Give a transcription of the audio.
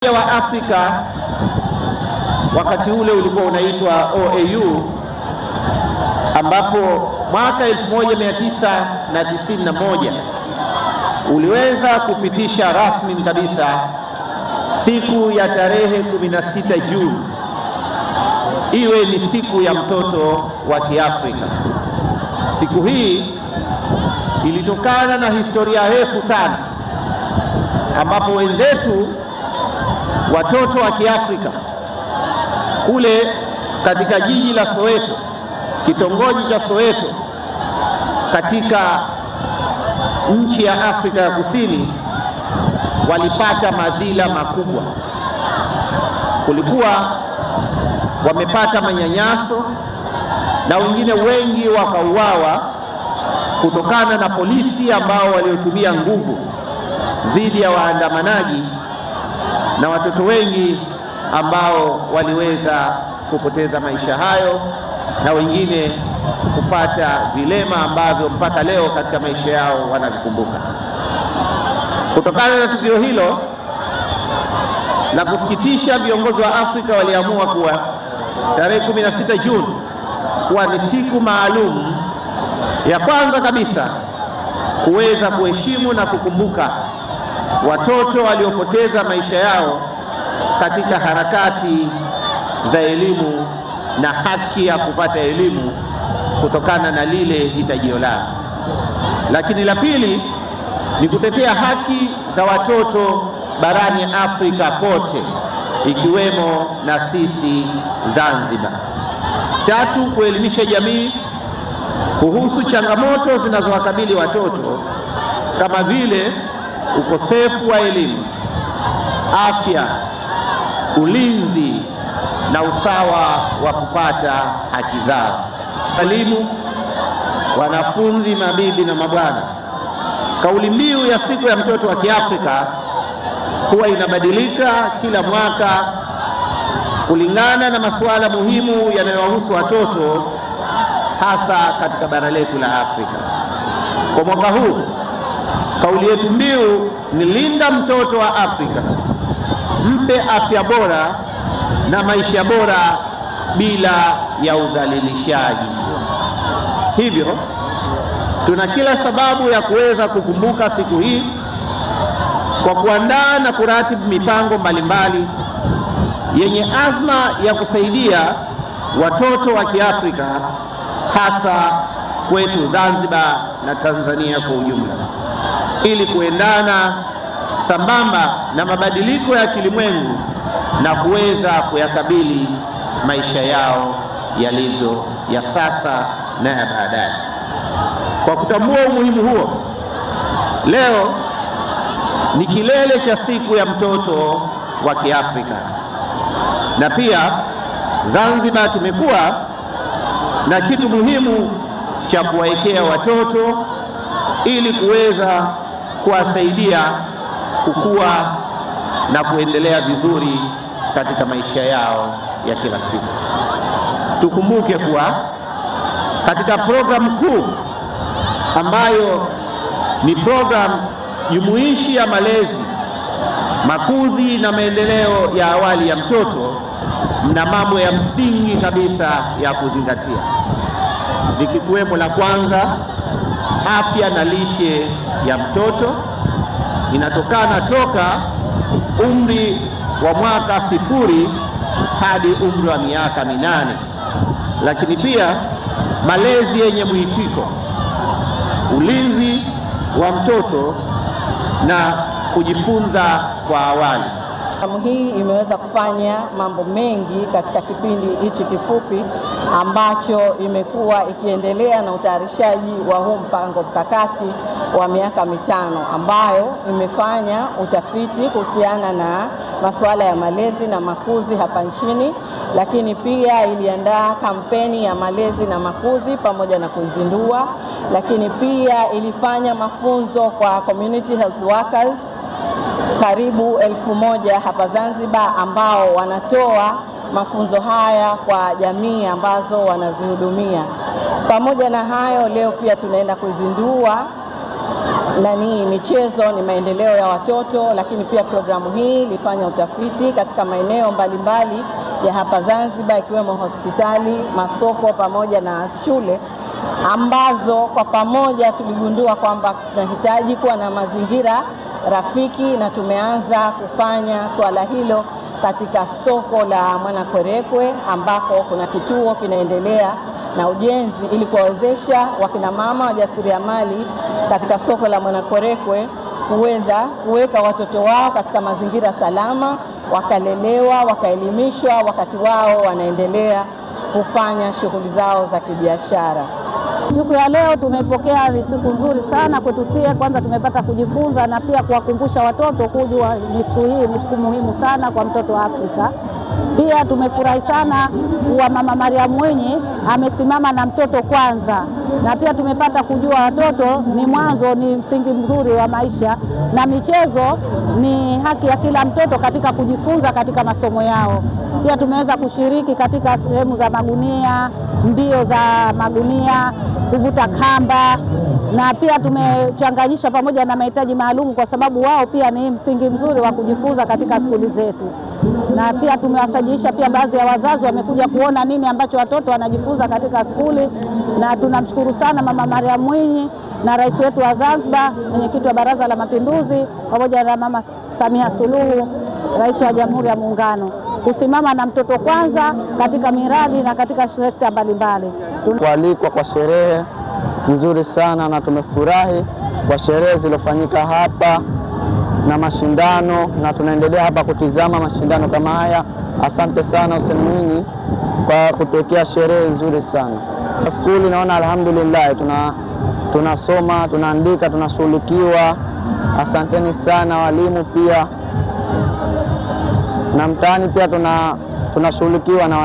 wa Afrika wakati ule ulikuwa unaitwa OAU, ambapo mwaka 1991 uliweza kupitisha rasmi kabisa siku ya tarehe 16 Juni iwe ni siku ya mtoto wa Kiafrika. Siku hii ilitokana na historia refu sana, ambapo wenzetu watoto wa Kiafrika kule katika jiji la Soweto, kitongoji cha Soweto katika nchi ya Afrika ya Kusini, walipata madhila makubwa. Kulikuwa wamepata manyanyaso na wengine wengi wakauawa kutokana na polisi ambao waliotumia nguvu dhidi ya waandamanaji, na watoto wengi ambao waliweza kupoteza maisha hayo na wengine kupata vilema ambavyo mpaka leo katika maisha yao wanavikumbuka. Kutokana na tukio hilo la kusikitisha, viongozi wa Afrika waliamua kuwa tarehe 16 Juni kuwa ni siku maalum ya kwanza kabisa kuweza kuheshimu na kukumbuka watoto waliopoteza maisha yao katika harakati za elimu na haki ya kupata elimu kutokana na lile hitajio lao. Lakini la pili ni kutetea haki za watoto barani Afrika pote, ikiwemo na sisi Zanzibar. Tatu, kuelimisha jamii kuhusu changamoto zinazowakabili watoto kama vile ukosefu wa elimu, afya, ulinzi na usawa wa kupata haki zao. Walimu, wanafunzi, mabibi na mabwana, kauli mbiu ya siku ya mtoto wa Kiafrika huwa inabadilika kila mwaka kulingana na masuala muhimu yanayowahusu watoto, hasa katika bara letu la Afrika. Kwa mwaka huu kauli yetu mbiu ni linda mtoto wa Afrika, mpe afya bora na maisha bora bila ya udhalilishaji. Hivyo tuna kila sababu ya kuweza kukumbuka siku hii kwa kuandaa na kuratibu mipango mbalimbali yenye azma ya kusaidia watoto wa Kiafrika, hasa kwetu Zanzibar na Tanzania kwa ujumla, ili kuendana sambamba na mabadiliko ya kilimwengu na kuweza kuyakabili maisha yao yalivyo ya sasa na ya baadaye. Kwa kutambua umuhimu huo, leo ni kilele cha siku ya mtoto wa Kiafrika, na pia Zanzibar tumekuwa na kitu muhimu cha kuwaekea watoto ili kuweza kuwasaidia kukua na kuendelea vizuri katika maisha yao ya kila siku. Tukumbuke kuwa katika programu kuu ambayo ni programu jumuishi ya malezi, makuzi na maendeleo ya awali ya mtoto, mna mambo ya msingi kabisa ya kuzingatia, likiwemo la kwanza, afya na lishe ya mtoto inatokana toka umri wa mwaka 0 hadi umri wa miaka 8, lakini pia malezi yenye mwitiko, ulinzi wa mtoto na kujifunza kwa awali. Programu hii imeweza kufanya mambo mengi katika kipindi hichi kifupi ambacho imekuwa ikiendelea na utayarishaji wa huu mpango mkakati wa miaka 5 ambayo imefanya utafiti kuhusiana na masuala ya malezi na makuzi hapa nchini, lakini pia iliandaa kampeni ya malezi na makuzi pamoja na kuzindua, lakini pia ilifanya mafunzo kwa community health workers karibu 1000 hapa Zanzibar ambao wanatoa mafunzo haya kwa jamii ambazo wanazihudumia. Pamoja na hayo, leo pia tunaenda kuzindua michezo ni maendeleo ya watoto, lakini pia programu hii ilifanya utafiti katika maeneo mbalimbali ya hapa Zanzibar, ikiwemo hospitali, masoko pamoja na shule, ambazo kwa pamoja tuligundua kwamba tunahitaji kuwa na mazingira rafiki, na tumeanza kufanya swala hilo katika soko la Mwanakwerekwe, ambako kuna kituo kinaendelea na ujenzi ili kuwawezesha wakina mama wajasiriamali katika soko la Mwanakwerekwe kuweza kuweka watoto wao katika mazingira salama, wakalelewa, wakaelimishwa wakati wao wanaendelea kufanya shughuli zao za kibiashara. Siku ya leo tumepokea, ni siku nzuri sana kwetu sisi. Kwanza tumepata kujifunza na pia kuwakumbusha watoto kujua ni siku hii ni siku muhimu sana kwa mtoto wa Afrika. Pia tumefurahi sana kuwa Mama Mariam Mwinyi amesimama na mtoto kwanza, na pia tumepata kujua watoto ni mwanzo, ni msingi mzuri wa maisha, na michezo ni haki ya kila mtoto katika kujifunza katika masomo yao. Pia tumeweza kushiriki katika sehemu za magunia, mbio za magunia, kuvuta kamba, na pia tumechanganyisha pamoja na mahitaji maalum, kwa sababu wao pia ni msingi mzuri wa kujifunza katika skuli zetu. Na pia tumewasajilisha pia baadhi ya wazazi wamekuja kuona nini ambacho watoto wanajifunza katika skuli, na tunamshukuru sana Mama Mariam Mwinyi na rais wetu wa Zanzibar, mwenyekiti wa Baraza la Mapinduzi, pamoja na Mama Samia Suluhu, rais wa Jamhuri ya Muungano, kusimama na mtoto kwanza katika miradi na katika sekta mbalimbali. Kualikwa kwa sherehe nzuri sana, na tumefurahi kwa sherehe zilizofanyika hapa na mashindano, na tunaendelea hapa kutizama mashindano kama haya. Asante sana Hussein Mwinyi kwa kutuwekea sherehe nzuri sana. Skuli naona alhamdulillah tunasoma, tunaandika, tunashughulikiwa. Asanteni sana walimu pia, na mtaani pia tunashughulikiwa na